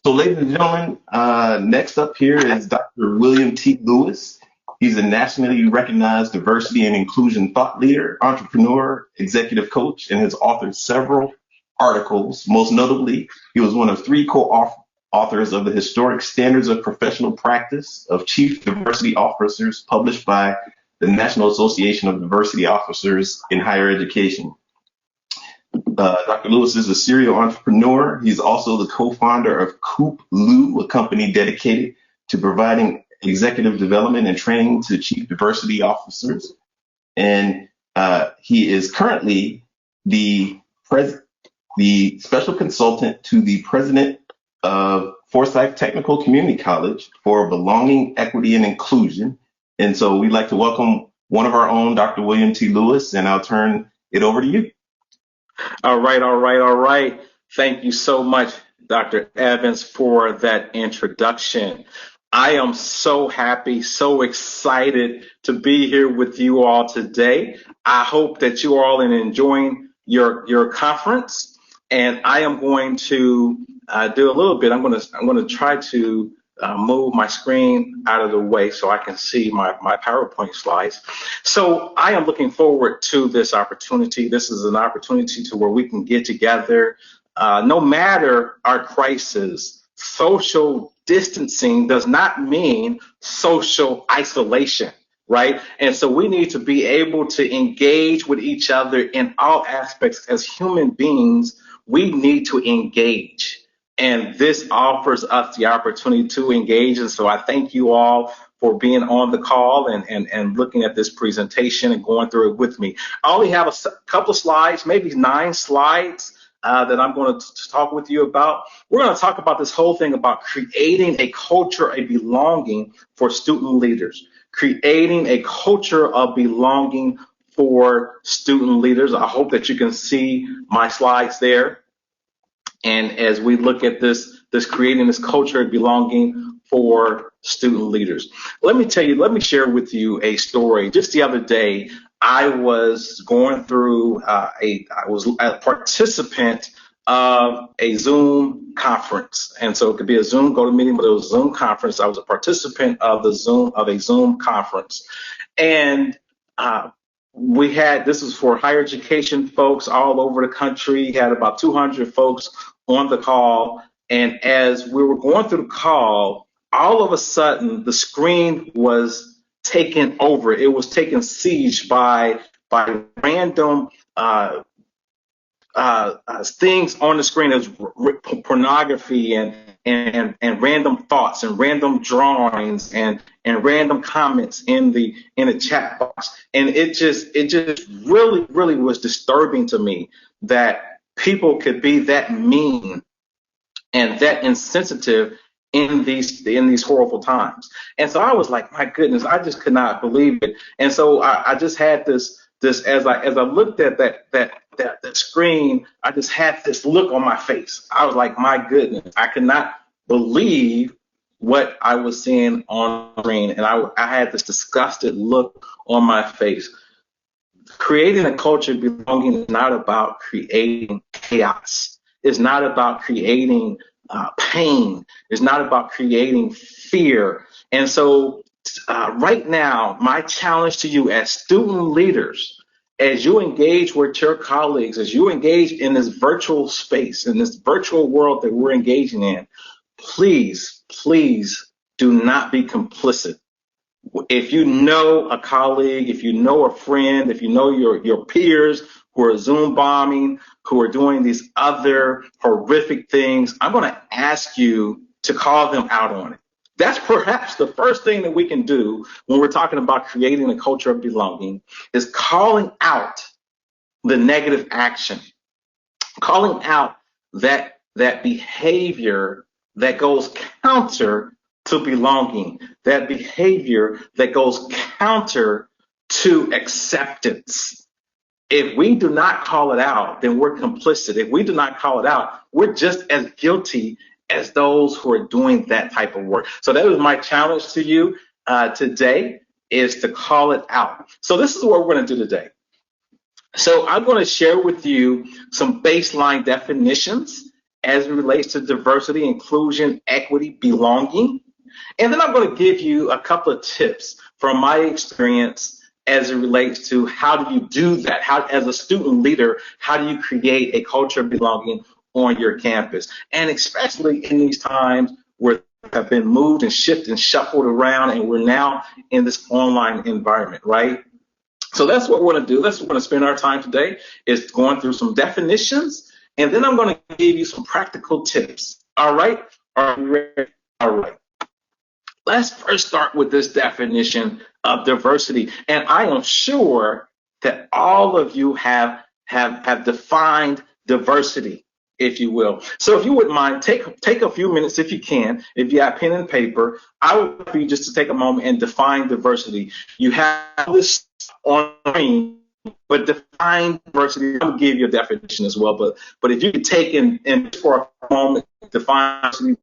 So, ladies and gentlemen, next up here is Dr. William T. Lewis. He's a nationally recognized diversity and inclusion thought leader, entrepreneur, executive coach, and has authored several articles. Most notably, he was one of three co-authors of the Historic Standards of Professional Practice of Chief Diversity Officers, published by the National Association of Diversity Officers in Higher Education. Dr. Lewis is a serial entrepreneur. He's also the co-founder of Coop Lou, a company dedicated to providing executive development and training to chief diversity officers. And he is currently the special consultant to the president of Forsyth Technical Community College for belonging, equity, and inclusion. And so we'd like to welcome one of our own, Dr. William T. Lewis, and I'll turn it over to you. All right. Thank you so much, Dr. Evans, for that introduction. I am so happy, so excited to be here with you all today. I hope that you all are enjoying your conference, and I am going to do a little bit. I'm going to try to move my screen out of the way so I can see my PowerPoint slides. So I am looking forward to this opportunity. This is an opportunity to where we can get together. No matter our crisis, social distancing does not mean social isolation, right? And so we need to be able to engage with each other in all aspects. As human beings, we need to engage. And this offers us the opportunity to engage. And so I thank you all for being on the call and looking at this presentation and going through it with me. I only have a couple of slides, maybe 9 slides that I'm going to talk with you about. We're going to talk about this whole thing about creating a culture of belonging for student leaders, creating a culture of belonging for student leaders. I hope that you can see my slides there. And as we look at this creating this culture of belonging for student leaders, let me share with you a story. Just the other day, I was going through I was a participant of a Zoom conference. And so it could be a Zoom GoToMeeting, but it was a Zoom conference. I was a participant of a Zoom conference. And this was for higher education folks all over the country. Had about 200 folks on the call. And as we were going through the call, all of a sudden the screen was taken over. It was taken siege by random things on the screen. As pornography and random thoughts and random drawings and random comments in the chat box. And it just really was disturbing to me that people could be that mean and that insensitive in these horrible times. And so I was like, my goodness, I just could not believe it. And so I just had this as I looked at that screen, I just had this look on my face. I was like, my goodness, I could not believe what I was seeing on the screen. And I had this disgusted look on my face. Creating a culture of belonging is not about creating chaos. It's not about creating pain. It's not about creating fear. And so right now, my challenge to you as student leaders, as you engage with your colleagues, as you engage in this virtual space, in this virtual world that we're engaging in, please do not be complicit. If you know a colleague, if you know a friend, if you know your peers who are Zoom bombing, who are doing these other horrific things, I'm going to ask you to call them out on it. That's perhaps the first thing that we can do when we're talking about creating a culture of belonging, is calling out the negative action, calling out that behavior that goes counter to belonging, that behavior that goes counter to acceptance. If we do not call it out, then we're complicit. If we do not call it out, we're just as guilty as those who are doing that type of work. So that was my challenge to you today, is to call it out. So this is what we're going to do today. So I'm going to share with you some baseline definitions, as it relates to diversity, inclusion, equity, belonging. And then I'm going to give you a couple of tips from my experience as it relates to how do you do that? How, as a student leader, how do you create a culture of belonging on your campus? And especially in these times where have been moved and shifted and shuffled around, and we're now in this online environment, right? So that's what we're going to do. That's what we're going to spend our time today, is going through some definitions, and then I'm going to give you some practical tips. All right? Are you ready? All right. Let's first start with this definition of diversity. And I am sure that all of you have defined diversity, if you will. So if you wouldn't mind, take a few minutes if you can. If you have pen and paper, I would like for you just to take a moment and define diversity. You have this on screen, but define diversity. I'll give you a definition as well. But if you could take and for a moment define diversity.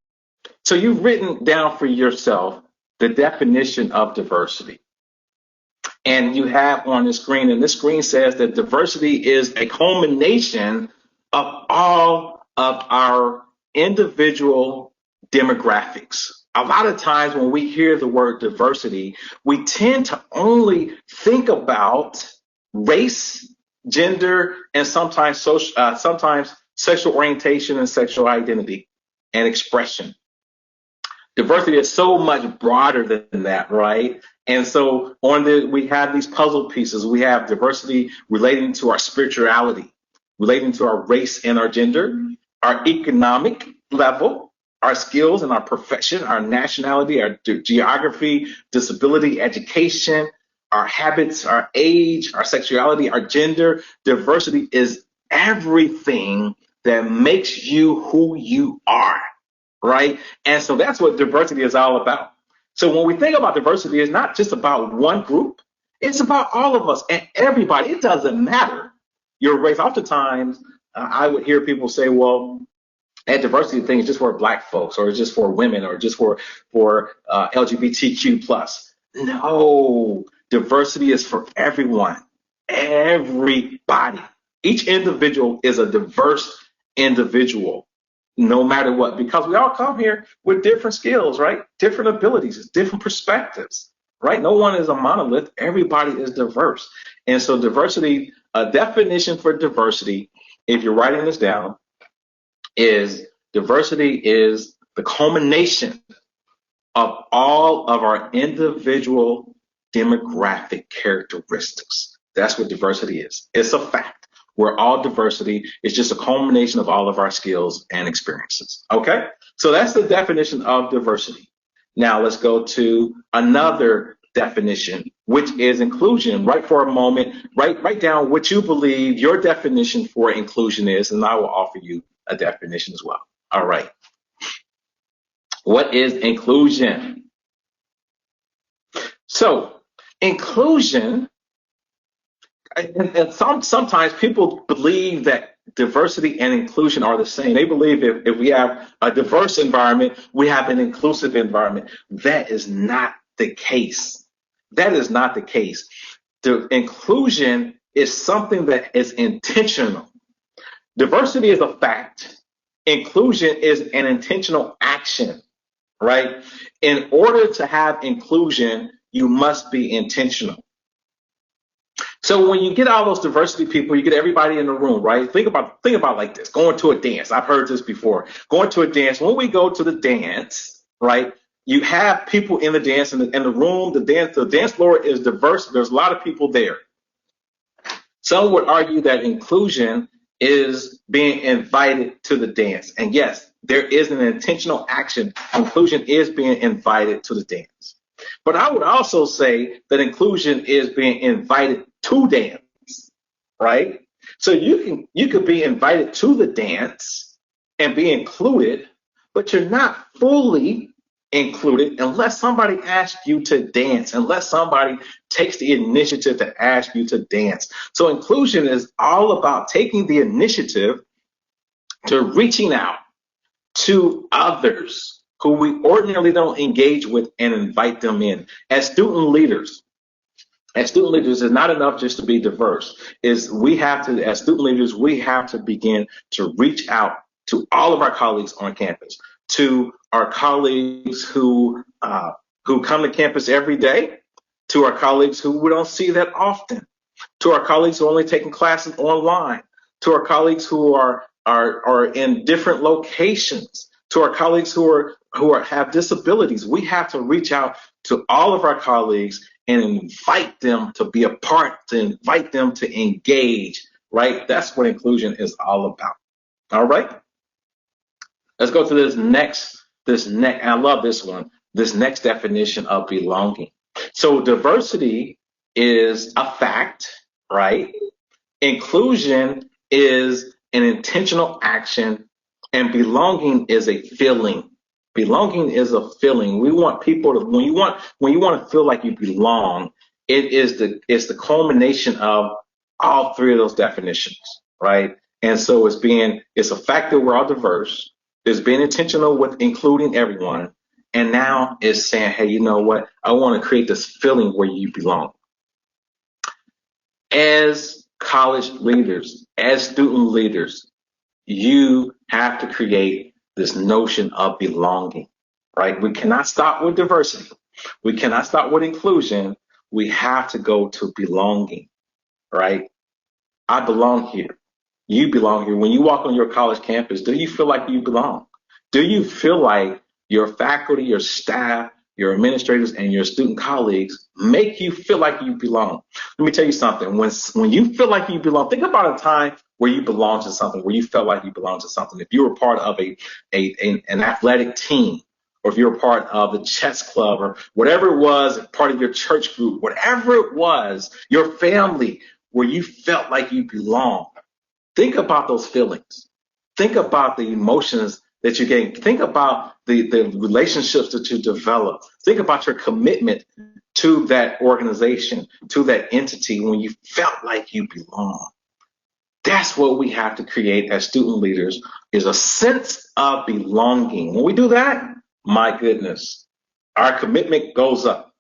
So you've written down for yourself the definition of diversity. And you have on the screen, and this screen says that diversity is a culmination of all of our individual demographics. A lot of times when we hear the word diversity, we tend to only think about race, gender, and sometimes sexual orientation and sexual identity and expression. Diversity is so much broader than that, right? And so we have these puzzle pieces. We have diversity relating to our spirituality, relating to our race and our gender, our economic level, our skills and our profession, our nationality, our geography, disability, education, our habits, our age, our sexuality, our gender. Diversity is everything that makes you who you are. Right? And so that's what diversity is all about. So when we think about diversity, it's not just about one group. It's about all of us and everybody. It doesn't matter your race. Oftentimes, I would hear people say, well, that diversity thing is just for black folks, or it's just for women, or just for LGBTQ plus. No, diversity is for everyone, everybody. Each individual is a diverse individual, no matter what, because we all come here with different skills, right? Different abilities, different perspectives, right? No one is a monolith. Everybody is diverse. And so diversity, a definition for diversity, if you're writing this down, is diversity is the culmination of all of our individual demographic characteristics. That's what diversity is. It's a fact. We're all diversity. It's just a culmination of all of our skills and experiences. Okay? So that's the definition of diversity. Now let's go to another definition, which is inclusion. Right for a moment, write down what you believe your definition for inclusion is, and I will offer you a definition as well. All right. What is inclusion? So inclusion, and sometimes people believe that diversity and inclusion are the same. They believe if we have a diverse environment, we have an inclusive environment. That is not the case. That is not the case. The inclusion is something that is intentional. Diversity is a fact. Inclusion is an intentional action, right? In order to have inclusion, you must be intentional. So when you get all those diversity people, you get everybody in the room, right? Think about like this, going to a dance. I've heard this before. Going to a dance. When we go to the dance, right, you have people in the dance, in the room, the dance floor is diverse. There's a lot of people there. Some would argue that inclusion is being invited to the dance. And yes, there is an intentional action. Inclusion is being invited to the dance. But I would also say that inclusion is being invited to dance, right? So you could be invited to the dance and be included, but you're not fully included unless somebody asks you to dance, unless somebody takes the initiative to ask you to dance. So inclusion is all about taking the initiative to reaching out to others who we ordinarily don't engage with and invite them in. As student leaders, it's not enough just to be diverse. As student leaders, we have to begin to reach out to all of our colleagues on campus, to our colleagues who come to campus every day, to our colleagues who we don't see that often, to our colleagues who are only taking classes online, to our colleagues who are in different locations, to our colleagues who have disabilities. We have to reach out to all of our colleagues and invite them to be a part, to invite them to engage, right? That's what inclusion is all about. All right? Let's go to I love this one, this next definition of belonging. So diversity is a fact, right? Inclusion is an intentional action, and belonging is a feeling. Belonging is a feeling. We want people to, when you want to feel like you belong, it's the culmination of all three of those definitions, right? And so it's a fact that we're all diverse. It's being intentional with including everyone. And now it's saying, hey, you know what? I want to create this feeling where you belong. As college leaders, as student leaders, you have to create this notion of belonging, right? We cannot stop with diversity. We cannot stop with inclusion. We have to go to belonging, right? I belong here. You belong here. When you walk on your college campus, do you feel like you belong? Do you feel like your faculty, your staff, your administrators, and your student colleagues make you feel like you belong? Let me tell you something. When you feel like you belong, think about a time where you belong to something, where you felt like you belong to something. If you were part of an athletic team, or if you were part of the chess club, or whatever it was, part of your church group, whatever it was, your family, where you felt like you belong. Think about those feelings. Think about the emotions that you gain. Think about the relationships that you develop. Think about your commitment to that organization, to that entity when you felt like you belong. That's what we have to create as student leaders, is a sense of belonging. When we do that, my goodness, our commitment goes up.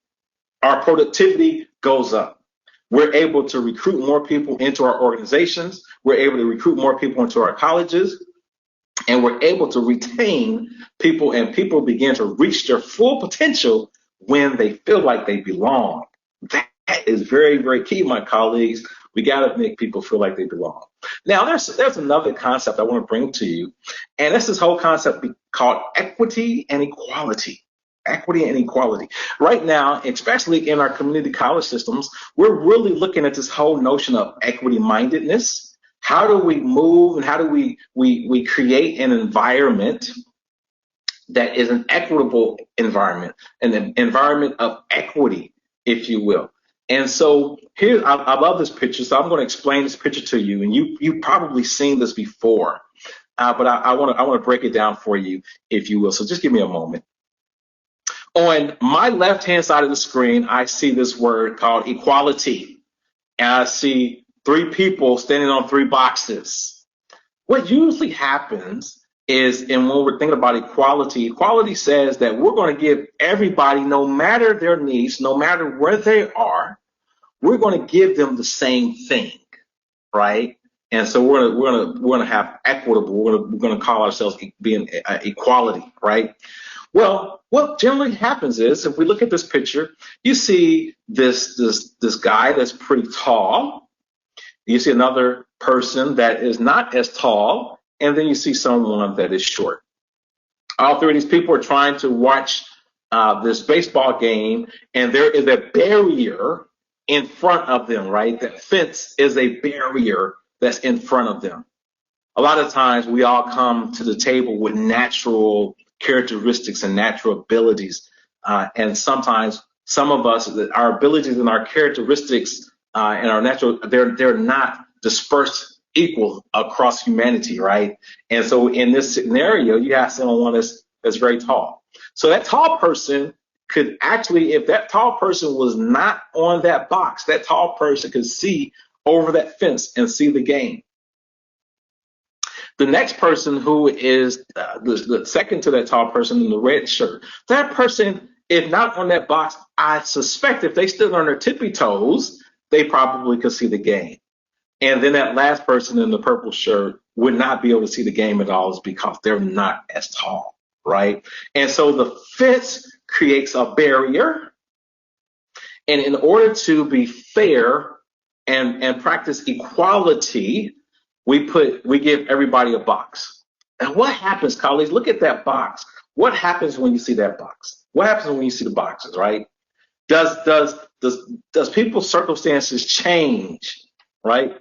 Our productivity goes up. We're able to recruit more people into our organizations. We're able to recruit more people into our colleges. And we're able to retain people, and people begin to reach their full potential when they feel like they belong. That is very, very key, my colleagues. We got to make people feel like they belong. Now, there's another concept I want to bring to you, and that's this whole concept called equity and equality. Equity and equality. Right now, especially in our community college systems, we're really looking at this whole notion of equity-mindedness. How do we move, and how do we create an environment that is an equitable environment, an environment of equity, if you will? And so here, I love this picture, so I'm going to explain this picture to you, and you've probably seen this before, but I want to break it down for you, if you will. So just give me a moment. On my left-hand side of the screen, I see this word called equality, and I see 3 people standing on 3 boxes. What usually happens is, and when we're thinking about equality, equality says that we're going to give everybody, no matter their needs, no matter where they are, we're going to give them the same thing, right? And so we're going to have equitable. We're going to call ourselves being equality, right? Well, what generally happens is, if we look at this picture, you see this guy that's pretty tall. You see another person that is not as tall, and then you see someone that is short. All 3 of these people are trying to watch this baseball game, and there is a barrier in front of them, right? That fence is a barrier that's in front of them. A lot of times we all come to the table with natural characteristics and natural abilities, and sometimes some of us, our abilities and our characteristics and our natural, they're not dispersed equal across humanity, right? And so in this scenario, you have someone that's very tall. So that tall person could actually, if that tall person was not on that box, that tall person could see over that fence and see the game. The next person, who is the second to that tall person in the red shirt, that person, if not on that box, I suspect if they stood on their tippy toes, they probably could see the game. And then that last person in the purple shirt, would not be able to see the game at all is because they're not as tall, right? And so the fence creates a barrier. And in order to be fair and practice equality, we give everybody a box. And what happens, colleagues? Look at that box. What happens when you see that box? What happens when you see the boxes, right? Does people's circumstances change, right?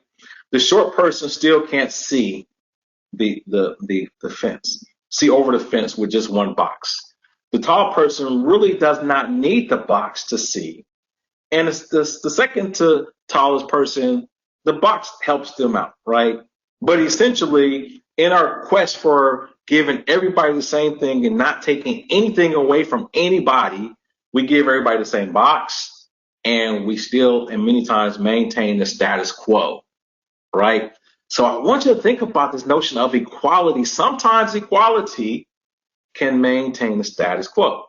The short person still can't see the fence, see over the fence with just one box. The tall person really does not need the box to see. And it's the second to tallest person, the box helps them out, right? But essentially, in our quest for giving everybody the same thing and not taking anything away from anybody, we give everybody the same box, and we still, and many times, maintain the status quo, right? So I want you to think about this notion of equality. Sometimes equality can maintain the status quo.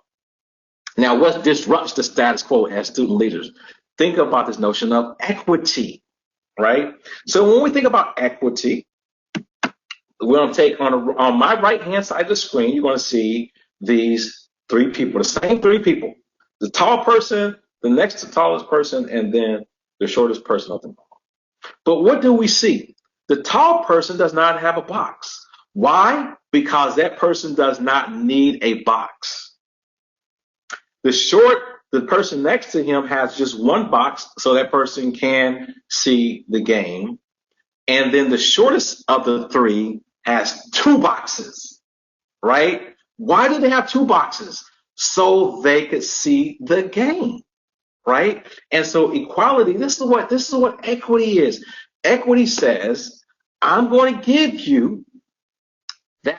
Now, what disrupts the status quo as student leaders? Think about this notion of equity, right? So when we think about equity, we're going to take on my right-hand side of the screen, you're going to see these three people, the same three people. The tall person, the next to tallest person, and then the shortest person of them all. But what do we see? The tall person does not have a box. Why? Because that person does not need a box. The person next to him has just one box, so that person can see the game. And then the shortest of the three has two boxes, right? Why do they have two boxes? So they could see the game, right? And so equality, this is what equity is. Equity says, I'm going to give you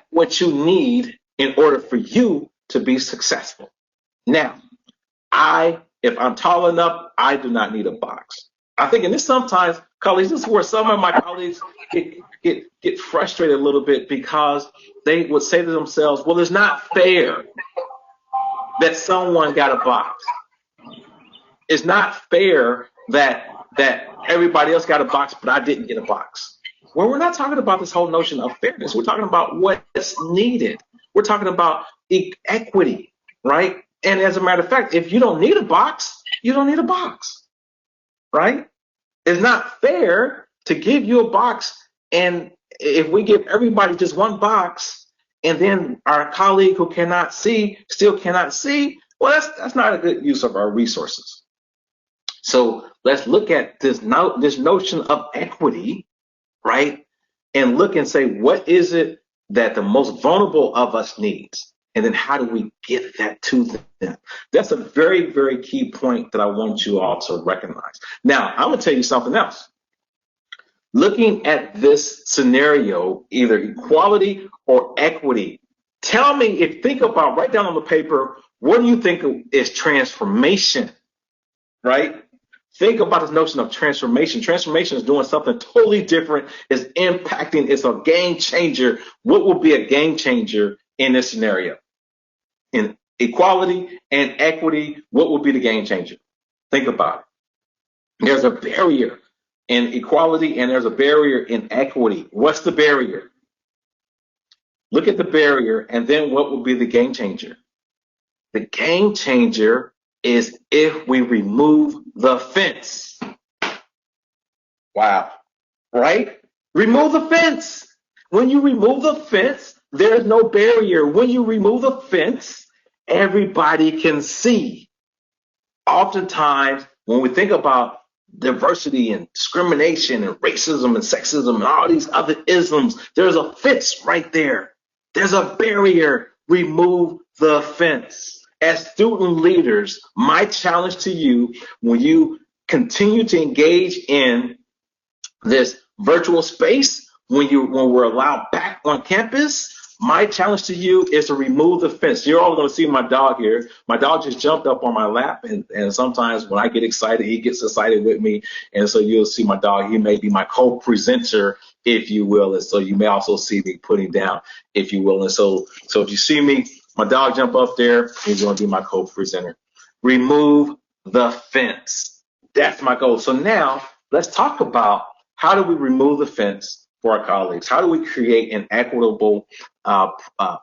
what you need in order for you to be successful. Now, if I'm tall enough, I do not need a box. I think, and this sometimes, colleagues, this is where some of my colleagues get frustrated a little bit, because they would say to themselves, well, it's not fair that someone got a box. It's not fair that everybody else got a box, but I didn't get a box. Well, we're not talking about this whole notion of fairness. We're talking about what's needed. We're talking about equity, right? And as a matter of fact, if you don't need a box, you don't need a box, right? It's not fair to give you a box, and if we give everybody just one box, and then our colleague who cannot see still cannot see, well, that's not a good use of our resources. So let's look at this notion of equity, right? And look and say, what is it that the most vulnerable of us needs? And then how do we get that to them? That's a very, very key point that I want you all to recognize. Now, I'm going to tell you something else. Looking at this scenario, either equality or equity, tell me, think about, write down on the paper, what do you think is transformation, right? Think about this notion of transformation. Transformation is doing something totally different. It's impacting. It's a game changer. What will be a game changer in this scenario? In equality and equity, what would be the game changer? Think about it. There's a barrier in equality and there's a barrier in equity. What's the barrier? Look at the barrier, and then what will be the game changer? The game changer is if we remove the fence. Wow. Right? Remove the fence. When you remove the fence, there's no barrier. When you remove the fence, everybody can see. Oftentimes, when we think about diversity and discrimination and racism and sexism and all these other isms, there's a fence right there. There's a barrier. Remove the fence. As student leaders, my challenge to you, when you continue to engage in this virtual space, when we're allowed back on campus, my challenge to you is to remove the fence. You're all going to see my dog here. My dog just jumped up on my lap, and sometimes when I get excited, he gets excited with me. And so you'll see my dog. He may be my co-presenter, if you will. And so you may also see me putting down, if you will. And so if you see me, my dog jump up there, he's going to be my co-presenter. Remove the fence. That's my goal. So now let's talk about how do we remove the fence for our colleagues? How do we create an equitable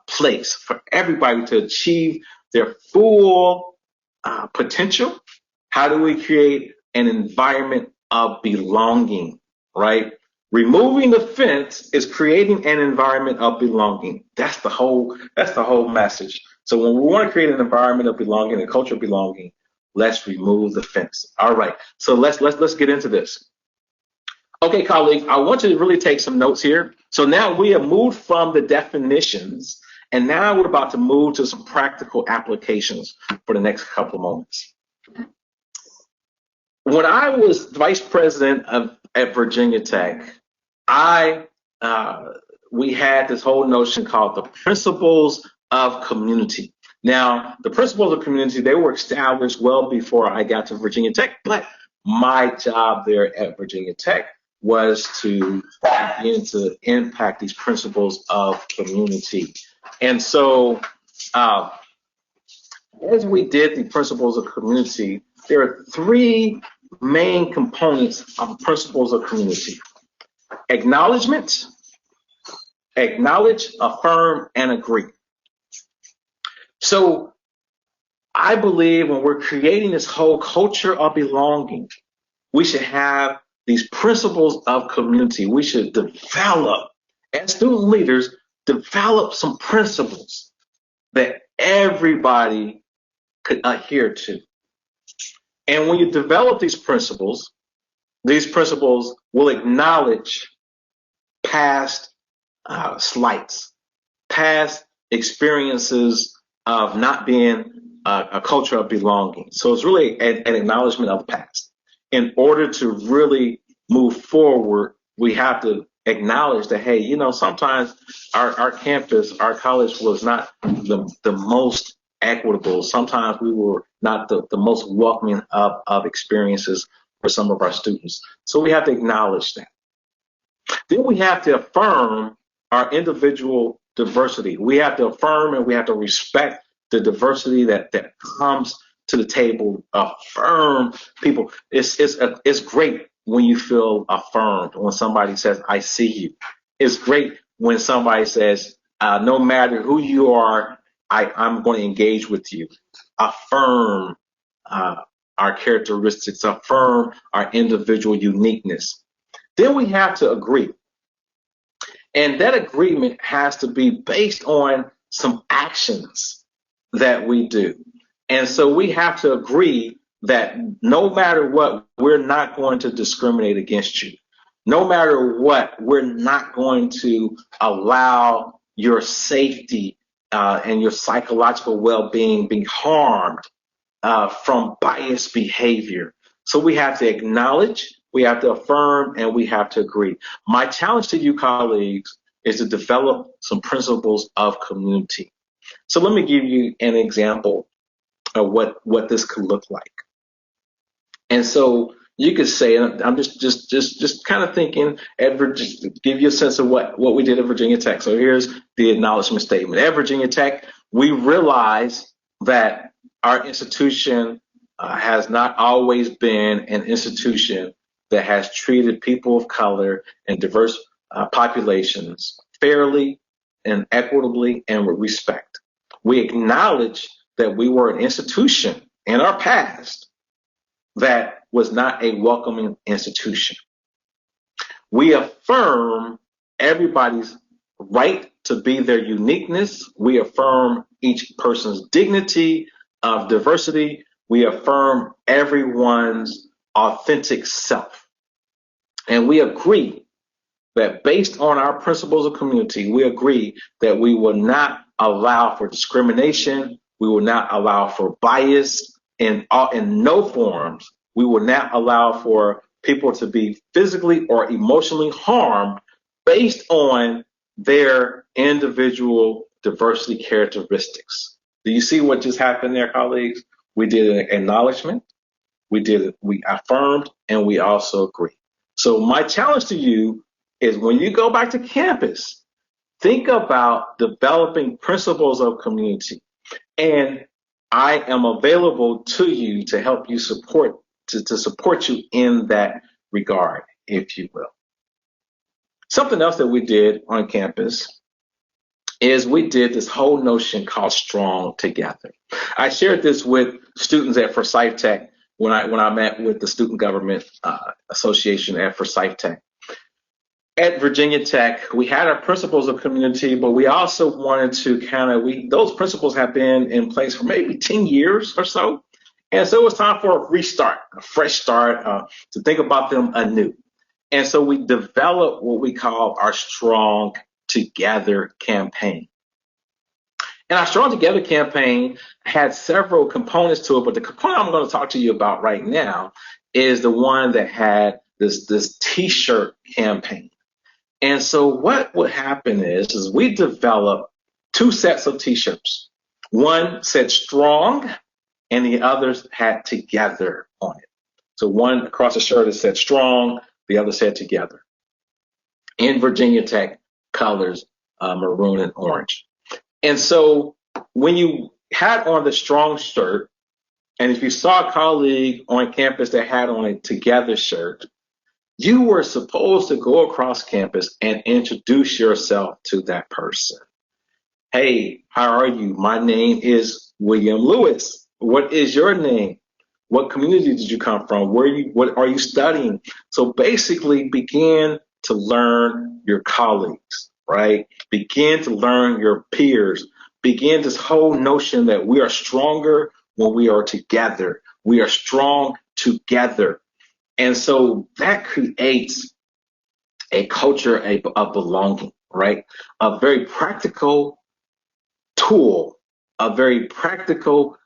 place for everybody to achieve their full potential? How do we create an environment of belonging, right? Removing the fence is creating an environment of belonging. That's the whole message. So when we want to create an environment of belonging, a culture of belonging, let's remove the fence. All right. So let's get into this. Okay, colleagues, I want you to really take some notes here. So now we have moved from the definitions, and now we're about to move to some practical applications for the next couple of moments. When I was vice president at Virginia Tech, we had this whole notion called the principles of community. Now, the principles of community, they were established well before I got to Virginia Tech, but my job there at Virginia Tech was to begin to impact these principles of community. And so as we did the principles of community, there are three main components of principles of community: acknowledgement, acknowledge, affirm, and agree. So I believe when we're creating this whole culture of belonging, we should have these principles of community. We should develop, as student leaders, develop some principles that everybody could adhere to. And when you develop these principles will acknowledge past slights, past experiences of not being a culture of belonging. So it's really an acknowledgement of the past. In order to really move forward, we have to acknowledge that, hey, sometimes our campus, our college was not the most equitable. Sometimes we were not the most welcoming of experiences for some of our students. So we have to acknowledge that. Then we have to affirm our individual diversity. We have to affirm and we have to respect the diversity that comes to the table. Affirm people. It's great when you feel affirmed, when somebody says, I see you. It's great when somebody says, no matter who you are, I'm going to engage with you. Affirm our characteristics, affirm our individual uniqueness. Then we have to agree. And that agreement has to be based on some actions that we do. And so we have to agree that no matter what, we're not going to discriminate against you. No matter what, we're not going to allow your safety and your psychological well-being being harmed from biased behavior. So we have to acknowledge, we have to affirm, and we have to agree. My challenge to you, colleagues, is to develop some principles of community. So let me give you an example of what this could look like. And so you could say, and I'm just kind of thinking, Edward, just to give you a sense of what we did at Virginia Tech. So here's the acknowledgement statement. At Virginia Tech, we realize that our institution has not always been an institution that has treated people of color and diverse populations fairly and equitably and with respect. We acknowledge that we were an institution in our past that was not a welcoming institution. We affirm everybody's right to be their uniqueness. We affirm each person's dignity of diversity. We affirm everyone's authentic self. And we agree that based on our principles of community, we agree that we will not allow for discrimination. We will not allow for bias in no forms. We will not allow for people to be physically or emotionally harmed based on their individual diversity characteristics. Do you see what just happened there, colleagues? We did an acknowledgement, we affirmed, and we also agree. So my challenge to you is when you go back to campus, think about developing principles of community. And I am available to you to help you to support you in that regard, if you will. Something else that we did on campus is we did this whole notion called Strong Together. I shared this with students at Forsyth Tech when I met with the Student Government Association at Forsyth Tech. At Virginia Tech, we had our principles of community, but we also wanted to those principles have been in place for maybe 10 years or so. And so it was time for a restart, a fresh start, to think about them anew. And so we developed what we call our Strong Together campaign. And our Strong Together campaign had several components to it, but the component I'm going to talk to you about right now is the one that had this T-shirt campaign. And so what would happen is we developed two sets of T-shirts. One said Strong, and the others had Together on it. So one across the shirt it said Strong, the other said Together. In Virginia Tech colors, maroon and orange. And so when you had on the Strong shirt, and if you saw a colleague on campus that had on a Together shirt, you were supposed to go across campus and introduce yourself to that person. Hey, how are you? My name is William Lewis. What is your name? What community did you come from? What are you studying? So basically begin to learn your colleagues, right? Begin to learn your peers. Begin this whole notion that we are stronger when we are together. We are strong together. And so that creates a culture of belonging, right? A very practical tool, a very practical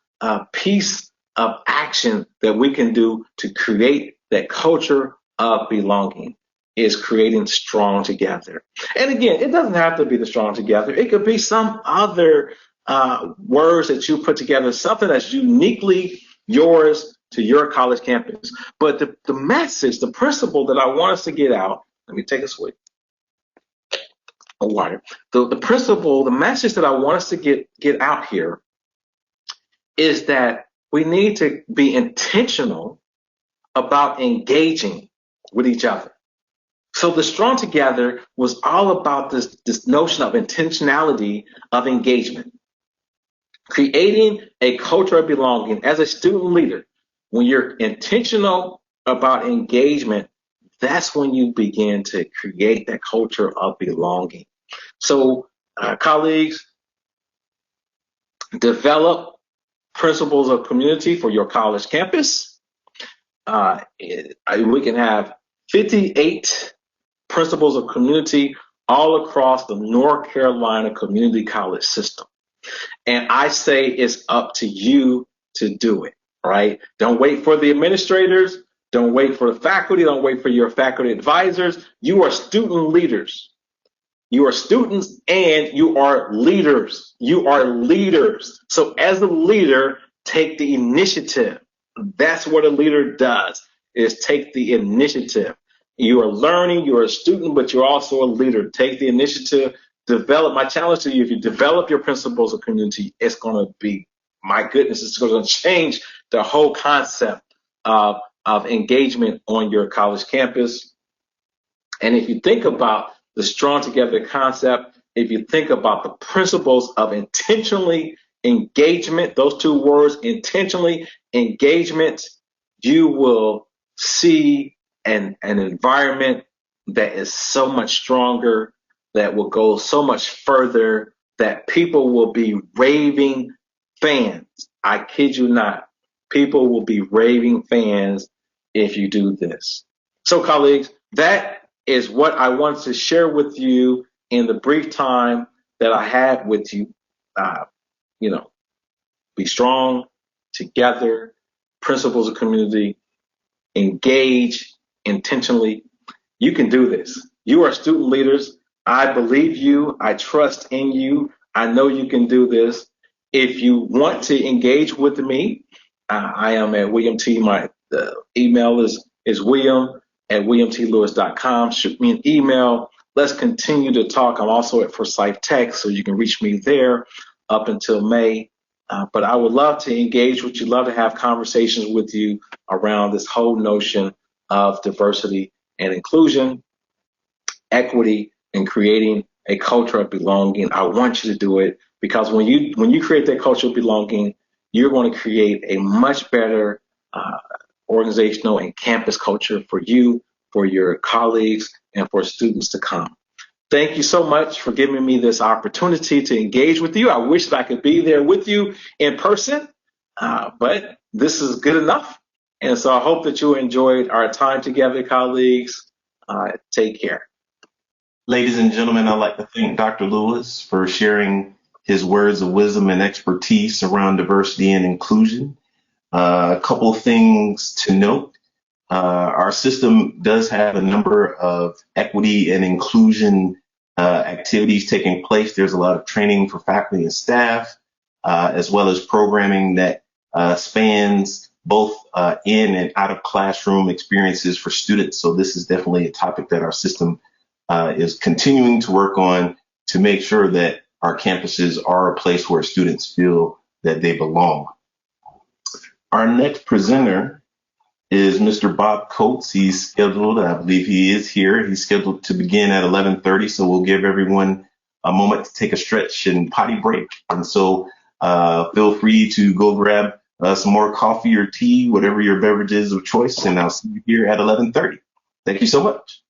piece of action that we can do to create that culture of belonging is creating Strong Together. And again, it doesn't have to be the Strong Together. It could be some other words that you put together, something that's uniquely yours to your college campus. But the message, the principle that I want us to get out, let me take a swig of water. The principle, the message that I want us to get out here is that we need to be intentional about engaging with each other. So the Strong Together was all about this notion of intentionality of engagement. Creating a culture of belonging as a student leader. When you're intentional about engagement, that's when you begin to create that culture of belonging. So, colleagues, develop principles of community for your college campus. We can have 58 principles of community all across the North Carolina community college system. And I say it's up to you to do it. Right? Don't wait for the administrators. Don't wait for the faculty. Don't wait for your faculty advisors. You are student leaders. You are students and you are leaders. You are leaders. So as a leader, take the initiative. That's what a leader does, is take the initiative. You are learning, you're a student, but you're also a leader. Take the initiative. Develop. My challenge to you, if you develop your principles of community, it's going to be, my goodness, it's going to change the whole concept of engagement on your college campus. And if you think about the Strong Together concept, if you think about the principles of intentionally engagement, those two words, intentionally engagement, you will see an environment that is so much stronger, that will go so much further, that people will be raving fans. I kid you not. People will be raving fans if you do this. So, colleagues, that is what I wanted to share with you in the brief time that I had with you. Be strong, together, principles of community, engage intentionally. You can do this. You are student leaders. I believe you. I trust in you. I know you can do this. If you want to engage with me, I am at William T. My email is william@williamtlewis.com. Shoot me an email. Let's continue to talk. I'm also at Forsyth Tech, so you can reach me there up until May. But I would love to engage with you, love to have conversations with you around this whole notion of diversity and inclusion. equity and creating a culture of belonging. I want you to do it because when you create that culture of belonging, you're going to create a much better organizational and campus culture for you, for your colleagues, and for students to come. Thank you so much for giving me this opportunity to engage with you. I wish that I could be there with you in person, but this is good enough. And so I hope that you enjoyed our time together, colleagues. Take care. Ladies and gentlemen, I'd like to thank Dr. Lewis for sharing his words of wisdom and expertise around diversity and inclusion. A couple of things to note. Our system does have a number of equity and inclusion activities taking place. There's a lot of training for faculty and staff, as well as programming that spans both in and out of classroom experiences for students. So this is definitely a topic that our system is continuing to work on to make sure that our campuses are a place where students feel that they belong. Our next presenter is Mr. Bob Coates. He's scheduled, I believe he is here. He's scheduled to begin at 11:30, so we'll give everyone a moment to take a stretch and potty break. And so feel free to go grab some more coffee or tea, whatever your beverage is of choice, and I'll see you here at 11:30. Thank you so much.